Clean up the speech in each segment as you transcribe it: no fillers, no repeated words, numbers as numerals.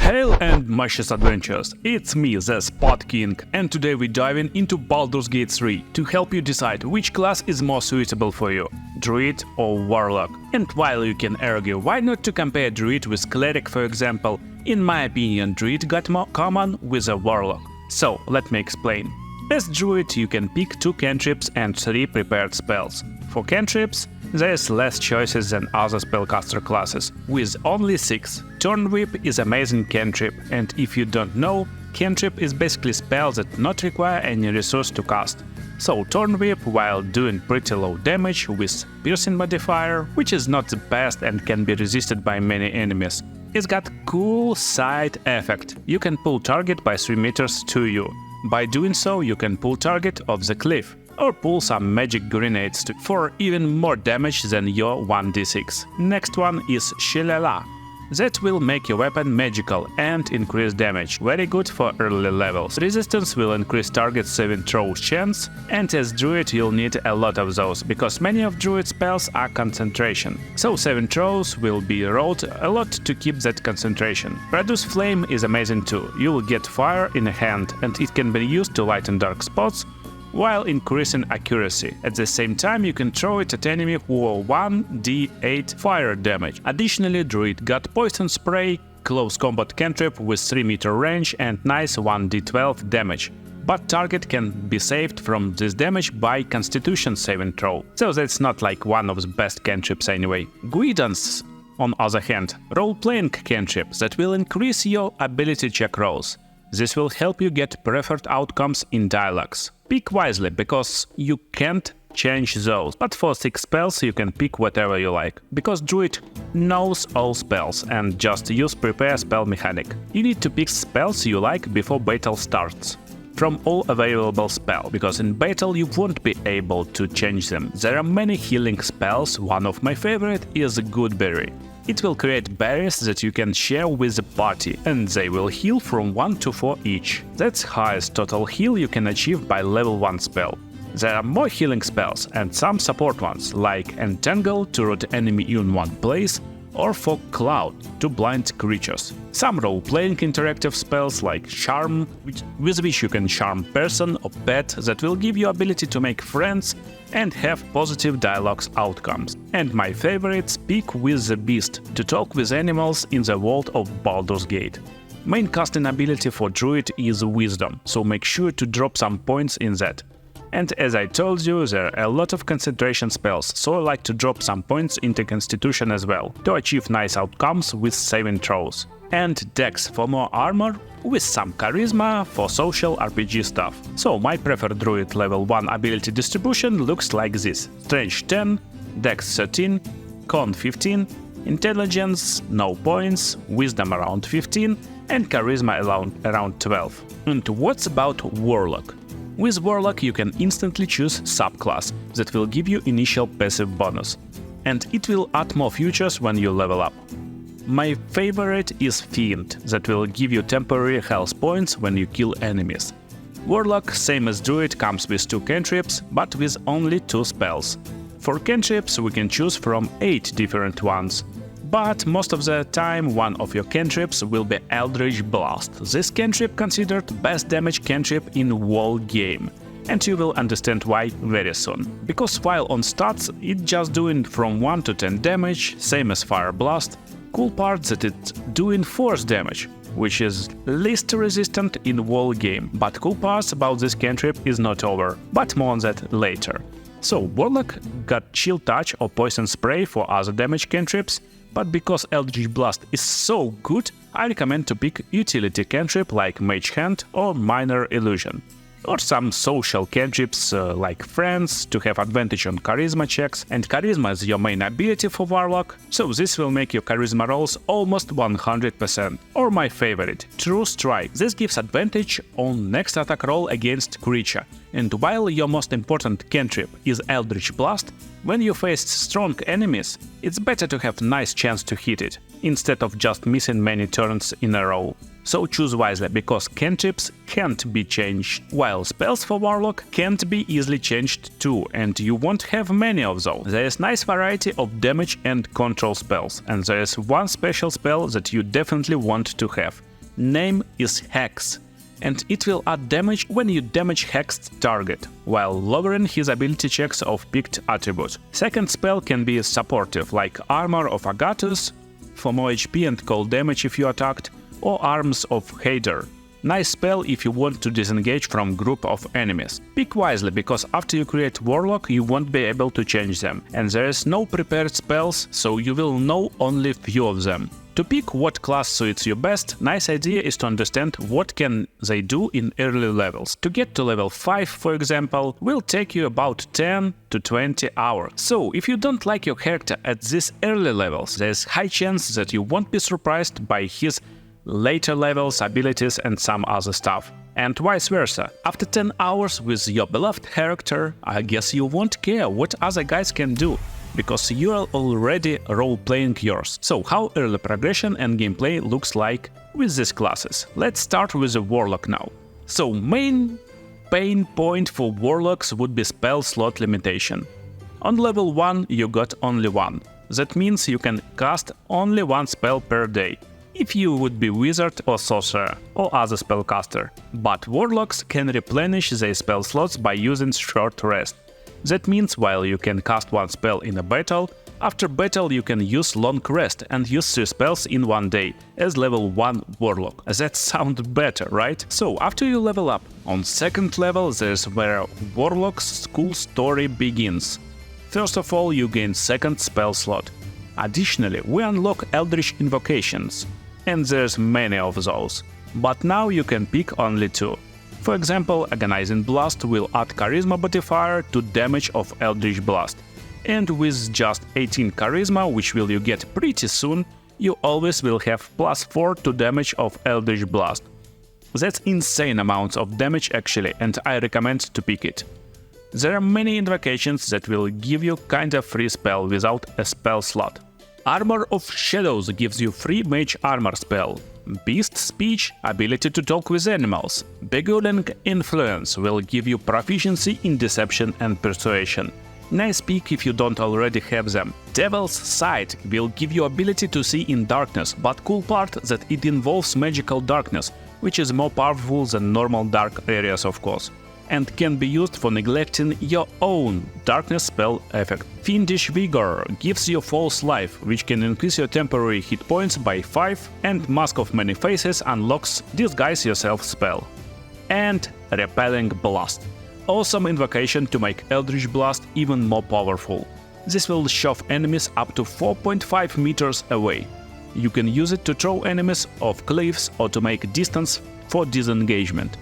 Hail and Mashes Adventures! It's me, the Spud King, and today we're diving into Baldurs Gate 3 to help you decide which class is more suitable for you, Druid or Warlock. And while you can argue why not to compare Druid with Cleric for example, in my opinion Druid got more common with a Warlock. So let me explain. As Druid you can pick 2 cantrips and 3 prepared spells. For cantrips, there's less choices than other spellcaster classes, with only 6. Turn Whip is amazing cantrip, and if you don't know, cantrip is basically spells that not require any resource to cast. So Turn Whip, while doing pretty low damage with piercing modifier, which is not the best and can be resisted by many enemies, it's got cool side effect. You can pull target by 3 meters to you. By doing so, you can pull target off the cliff, or pull some magic grenades for even more damage than your 1d6. Next one is Shillelagh. That will make your weapon magical and increase damage, very good for early levels. Resistance will increase target saving throws chance, and as Druid you'll need a lot of those, because many of Druid spells are concentration. So saving throws will be rolled a lot to keep that concentration. Produce Flame is amazing too. You will get fire in a hand, and it can be used to lighten dark spots, while increasing accuracy. At the same time, you can throw it at enemy for 1d8 fire damage. Additionally, Druid got Poison Spray, close combat cantrip with 3-meter range and nice 1d12 damage. But target can be saved from this damage by Constitution saving throw, so that's not like one of the best cantrips anyway. Guidance, on other hand, role-playing cantrip that will increase your ability check rolls. This will help you get preferred outcomes in dialogues. Pick wisely, because you can't change those, but for 6 spells you can pick whatever you like, because Druid knows all spells and just use prepare spell mechanic. You need to pick spells you like before battle starts from all available spells, because in battle you won't be able to change them. There are many healing spells, one of my favorite is Good Berry. It will create berries that you can share with the party, and they will heal from 1 to 4 each. That's highest total heal you can achieve by level 1 spell. There are more healing spells and some support ones, like Entangle to root enemy in one place, or Fog Cloud to blind creatures. Some role-playing interactive spells like Charm, with which you can charm person or pet, that will give you ability to make friends and have positive dialogues outcomes. And my favorite, Speak with the Beast, to talk with animals in the world of Baldurs Gate. Main casting ability for Druid is Wisdom, so make sure to drop some points in that. And as I told you, there are a lot of concentration spells, so I like to drop some points into Constitution as well, to achieve nice outcomes with saving throws. And Dex for more armor, with some Charisma for social RPG stuff. So my preferred Druid level 1 ability distribution looks like this: Strength 10, Dex 13, Con 15, Intelligence no points, Wisdom around 15, and Charisma around 12. And what's about Warlock? With Warlock you can instantly choose subclass that will give you initial passive bonus, and it will add more features when you level up. My favorite is Fiend, that will give you temporary health points when you kill enemies. Warlock, same as Druid, comes with 2 cantrips, but with only 2 spells. For cantrips we can choose from 8 different ones, but most of the time one of your cantrips will be Eldritch Blast. This cantrip considered best damage cantrip in whole game, and you will understand why very soon. Because while on stats it's just doing from 1 to 10 damage, same as Fire Blast, cool part that it's doing force damage, which is least resistant in whole game, but cool parts about this cantrip is not over, but more on that later. So Warlock got Chill Touch or Poison Spray for other damage cantrips, but because Eldritch Blast is so good, I recommend to pick utility cantrip like Mage Hand or Minor Illusion. Or some social cantrips like Friends to have advantage on Charisma checks, and Charisma is your main ability for Warlock, so this will make your Charisma rolls almost 100%. Or my favorite, True Strike. This gives advantage on next attack roll against creature, and while your most important cantrip is Eldritch Blast, when you face strong enemies, it's better to have nice chance to hit it, instead of just missing many turns in a row. So choose wisely, because cantrips can't be changed, while spells for Warlock can't be easily changed too, and you won't have many of those. There is nice variety of damage and control spells, and there is one special spell that you definitely want to have. Name is Hex, and it will add damage when you damage hexed target, while lowering his ability checks of picked attribute. Second spell can be supportive, like Armor of Agathos for more HP and cold damage if you attacked, or Arms of Hader. Nice spell if you want to disengage from group of enemies. Pick wisely, because after you create Warlock you won't be able to change them, and there is no prepared spells, so you will know only few of them. To pick what class suits you best, nice idea is to understand what can they do in early levels. To get to level 5, for example, will take you about 10 to 20 hours. So if you don't like your character at these early levels, there's high chance that you won't be surprised by his later levels, abilities and some other stuff. And vice versa. After 10 hours with your beloved character, I guess you won't care what other guys can do, because you are already role-playing yours. So how early progression and gameplay looks like with these classes? Let's start with the Warlock now. So main pain point for Warlocks would be spell slot limitation. On level 1 you got only one. That means you can cast only one spell per day, if you would be wizard or sorcerer or other spellcaster. But Warlocks can replenish their spell slots by using short rest. That means while you can cast one spell in a battle, after battle you can use long rest and use 3 spells in one day as level 1 Warlock. That sounds better, right? So after you level up, on second level there's where Warlock's cool story begins. First of all, you gain second spell slot. Additionally, we unlock Eldritch Invocations, and there's many of those. But now you can pick only 2. For example, Agonizing Blast will add Charisma modifier to damage of Eldritch Blast. And with just 18 Charisma, which will you get pretty soon, you always will have +4 to damage of Eldritch Blast. That's insane amounts of damage actually, and I recommend to pick it. There are many invocations that will give you kinda free spell without a spell slot. Armor of Shadows gives you free mage armor spell. Beast Speech, ability to talk with animals. Beguiling Influence will give you proficiency in deception and persuasion. Nice pick if you don't already have them. Devil's Sight will give you ability to see in darkness, but cool part that it involves magical darkness, which is more powerful than normal dark areas of course, and can be used for neglecting your own darkness spell effect. Fiendish Vigor gives you false life, which can increase your temporary hit points by 5, and Mask of Many Faces unlocks Disguise Yourself spell. And Repelling Blast. Awesome invocation to make Eldritch Blast even more powerful. This will shove enemies up to 4.5 meters away. You can use it to throw enemies off cliffs or to make distance for disengagement.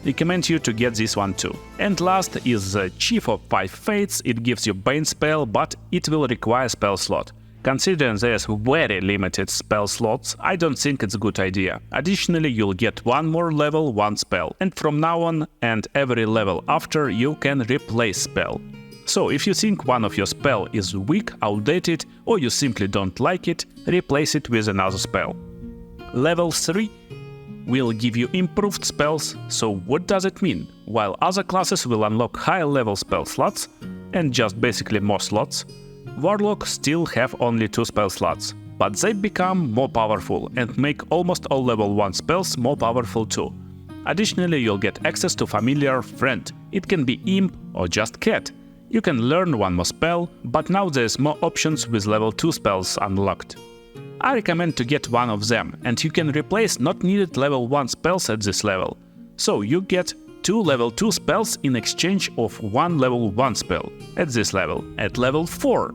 Recommend you to get this one too. And last is the Chief of 5 Fates. It gives you Bane spell, but it will require spell slot. Considering there's very limited spell slots, I don't think it's a good idea. Additionally, you'll get one more level 1 spell, and from now on and every level after you can replace spell. So if you think one of your spell is weak, outdated, or you simply don't like it, replace it with another spell. Level 3 will give you improved spells. So what does it mean? While other classes will unlock higher level spell slots and just basically more slots, Warlock still have only 2 spell slots, but they become more powerful and make almost all level 1 spells more powerful too. Additionally, you'll get access to Familiar Friend. It can be Imp or just Cat. You can learn one more spell, but now there's more options with level 2 spells unlocked. I recommend to get one of them, and you can replace not needed level 1 spells at this level. So you get 2 level 2 spells in exchange of 1 level 1 spell at this level. At level 4,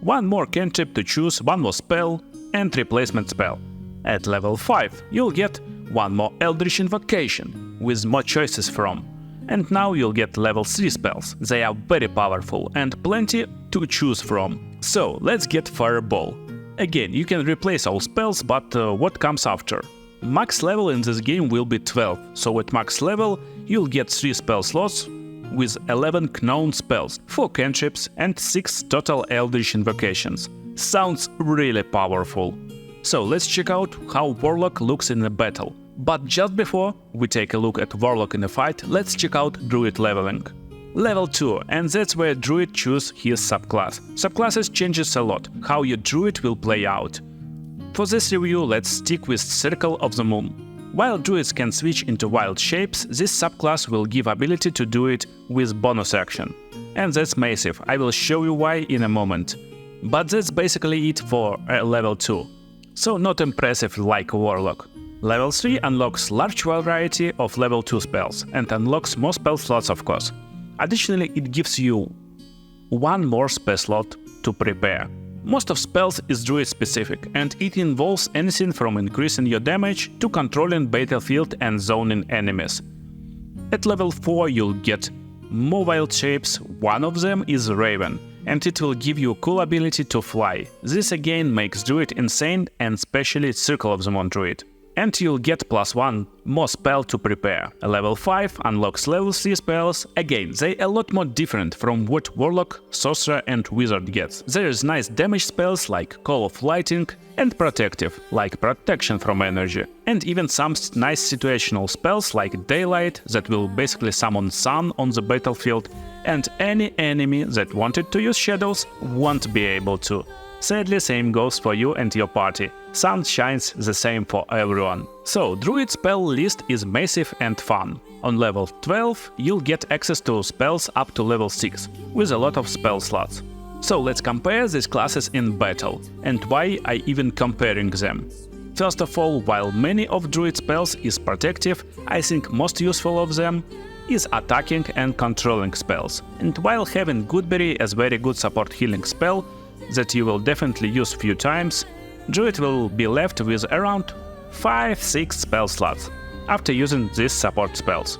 1 more cantrip to choose 1 more spell and replacement spell. At level 5, you'll get 1 more Eldritch Invocation with more choices from. And now you'll get level 3 spells. They are very powerful and plenty to choose from. So let's get Fireball. Again, you can replace all spells, but what comes after? Max level in this game will be 12, so at max level you'll get 3 spell slots with 11 known spells, 4 cantrips and 6 total Eldritch Invocations. Sounds really powerful. So let's check out how Warlock looks in a battle. But just before we take a look at Warlock in a fight, let's check out Druid leveling. Level 2, and that's where Druid choose his subclass. Subclasses changes a lot, how your Druid will play out. For this review, let's stick with Circle of the Moon. While druids can switch into wild shapes, this subclass will give ability to do it with bonus action. And that's massive, I will show you why in a moment. But that's basically it for level 2. So not impressive like Warlock. Level 3 unlocks large variety of level 2 spells and unlocks more spell slots of course. Additionally, it gives you one more spell slot to prepare. Most of spells is druid specific, and it involves anything from increasing your damage to controlling battlefield and zoning enemies. At level 4 you'll get more wild shapes, one of them is Raven, and it will give you a cool ability to fly. This again makes druid insane, and especially Circle of the Moon druid. And you'll get +1 more spell to prepare. A level 5 unlocks level 3 spells. Again, they a lot more different from what Warlock, Sorcerer and Wizard gets. There is nice damage spells like Call of Lightning and protective, like Protection from Energy. And even some nice situational spells like Daylight that will basically summon Sun on the battlefield, and any enemy that wanted to use shadows won't be able to. Sadly, same goes for you and your party. Sun shines the same for everyone. So, druid spell list is massive and fun. On level 12 you'll get access to spells up to level 6, with a lot of spell slots. So let's compare these classes in battle, and why I even comparing them. First of all, while many of druid spells is protective, I think most useful of them is attacking and controlling spells. And while having Goodberry as very good support healing spell, that you will definitely use few times, druid will be left with around 5-6 spell slots after using these support spells.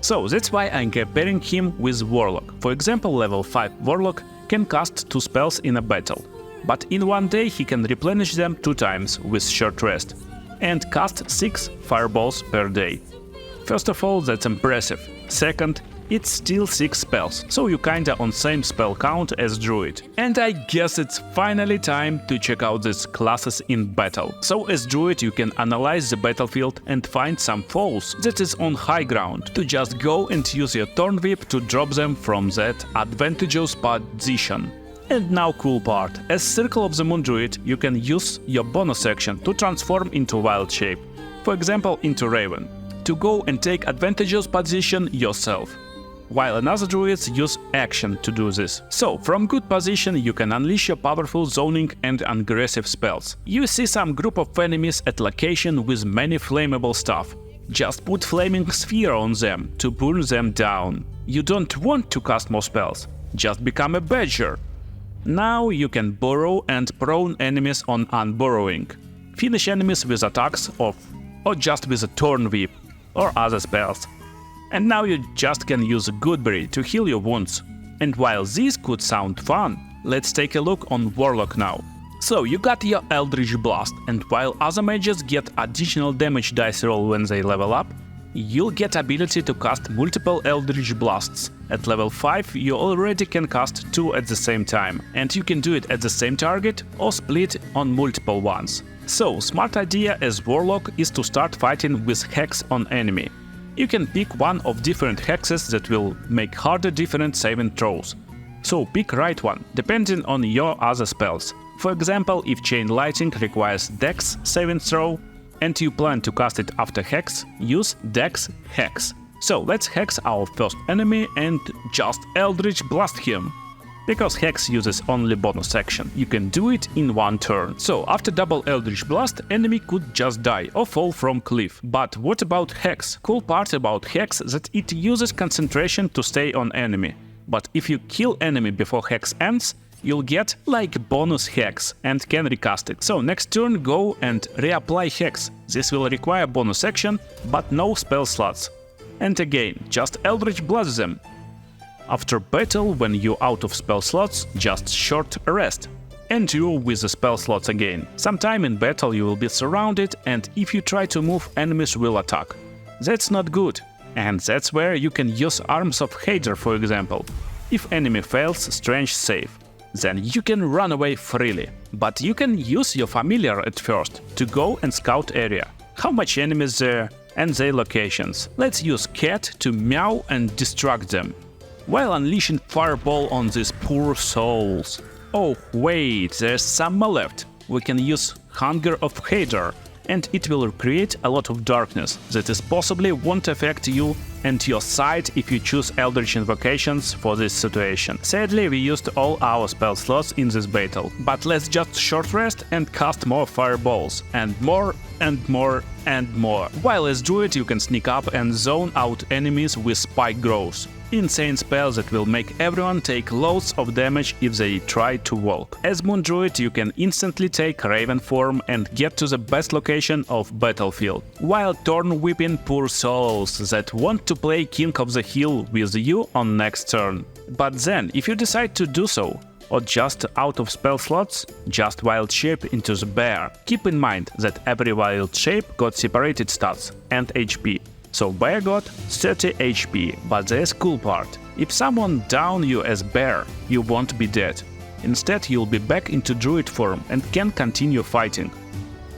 So that's why I'm comparing him with Warlock. For example, level 5 Warlock can cast 2 spells in a battle, but in one day he can replenish them 2 times with short rest, and cast 6 fireballs per day. First of all, that's impressive. Second, it's still 6 spells, so you kinda on same spell count as druid. And I guess it's finally time to check out these classes in battle. So as druid you can analyze the battlefield and find some foes that is on high ground, to just go and use your Thorn Whip to drop them from that advantageous position. And now cool part, as Circle of the Moon druid you can use your bonus action to transform into wild shape, for example into Raven, to go and take advantageous position yourself, while another druids use action to do this. So, from good position you can unleash your powerful zoning and aggressive spells. You see some group of enemies at location with many flammable stuff. Just put flaming sphere on them to burn them down. You don't want to cast more spells, just become a badger. Now you can burrow and prone enemies on unburrowing. Finish enemies with attacks or just with a Thorn Whip or other spells. And now you just can use Goodberry to heal your wounds. And while this could sound fun, let's take a look on Warlock now. So you got your Eldritch Blast, and while other mages get additional damage dice roll when they level up, you'll get ability to cast multiple Eldritch Blasts. At level 5 you already can cast 2 at the same time, and you can do it at the same target or split on multiple ones. So smart idea as Warlock is to start fighting with Hex on enemy. You can pick one of different hexes that will make harder different saving throws. So pick right one, depending on your other spells. For example, if Chain Lightning requires Dex saving throw, and you plan to cast it after Hex, use Dex Hex. So let's Hex our first enemy and just Eldritch Blast him. Because Hex uses only bonus action, you can do it in one turn. So after double Eldritch Blast, enemy could just die or fall from cliff. But what about Hex? Cool part about Hex that it uses concentration to stay on enemy. But if you kill enemy before Hex ends, you'll get like bonus Hex and can recast it. So next turn go and reapply Hex. This will require bonus action, but no spell slots. And again, just Eldritch Blast them. After battle, when you're out of spell slots, just short rest. And you with the spell slots again. Sometime in battle you will be surrounded, and if you try to move, enemies will attack. That's not good. And that's where you can use Arms of Hader, for example. If enemy fails strange save, then you can run away freely. But you can use your familiar at first to go and scout area. How much enemies there and their locations. Let's use Cat to meow and distract them, while unleashing Fireball on these poor souls. Oh wait, there's some more left. We can use Hunger of Hader and it will create a lot of darkness that is possibly won't affect you and your side if you choose Eldritch Invocations for this situation. Sadly, we used all our spell slots in this battle, but let's just short rest and cast more fireballs, and more and more and more. While as Druid you can sneak up and zone out enemies with Spike Growth. Insane spell that will make everyone take loads of damage if they try to walk. As Moon Druid you can instantly take Raven form and get to the best location of battlefield, while Thorn whipping poor souls that want to play King of the Hill with you on next turn. But then, if you decide to do so, or just out of spell slots, just Wild Shape into the bear. Keep in mind that every Wild Shape got separated stats and HP. So bear got 30 HP, but there's cool part. If someone down you as bear, you won't be dead. Instead you'll be back into druid form and can continue fighting.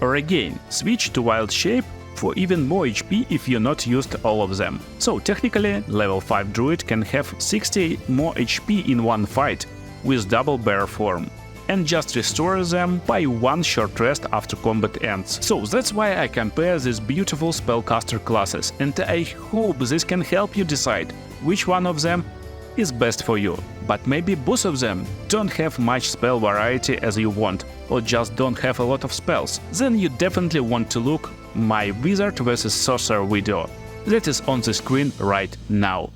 Or again, switch to wild shape for even more HP if you not used all of them. So technically, level 5 druid can have 60 more HP in one fight with double bear form, and just restore them by one short rest after combat ends. So that's why I compare these beautiful spellcaster classes, and I hope this can help you decide which one of them is best for you. But maybe both of them don't have much spell variety as you want, or just don't have a lot of spells. Then you definitely want to look my Wizard vs Sorcerer video that is on the screen right now.